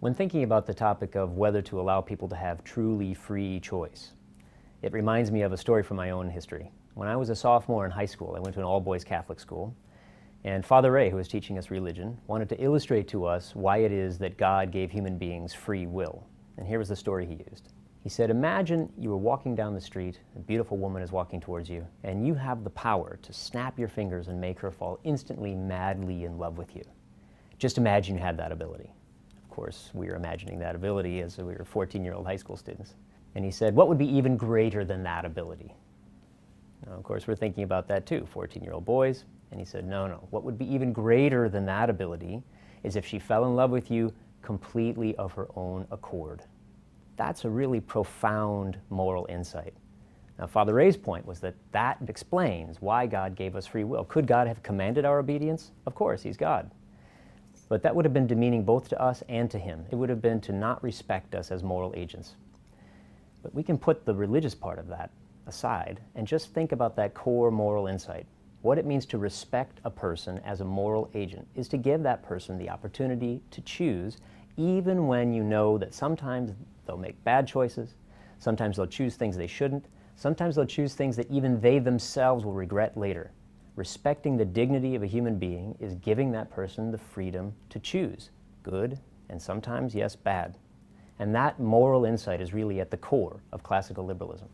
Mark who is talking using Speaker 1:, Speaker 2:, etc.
Speaker 1: When thinking about the topic of whether to allow people to have truly free choice, it reminds me of a story from my own history. When I was a sophomore in high school, I went to an all-boys Catholic school, and Father Ray, who was teaching us religion, wanted to illustrate to us why it is that God gave human beings free will. And here was the story he used. He said, imagine you were walking down the street, a beautiful woman is walking towards you, and you have the power to snap your fingers and make her fall instantly, madly in love with you. Just imagine you had that ability. Of course, we were imagining that ability as we were 14-year-old high school students. And he said, what would be even greater than that ability? Now, of course, we're thinking about that too, 14-year-old boys. And he said, no, what would be even greater than that ability is if she fell in love with you completely of her own accord. That's a really profound moral insight. Now, Father Ray's point was that that explains why God gave us free will. Could God have commanded our obedience? Of course, He's God. But that would have been demeaning both to us and to Him. It would have been to not respect us as moral agents. But we can put the religious part of that aside and just think about that core moral insight. What it means to respect a person as a moral agent is to give that person the opportunity to choose, even when you know that sometimes they'll make bad choices, sometimes they'll choose things they shouldn't, sometimes they'll choose things that even they themselves will regret later. Respecting the dignity of a human being is giving that person the freedom to choose good and sometimes, yes, bad. And that moral insight is really at the core of classical liberalism.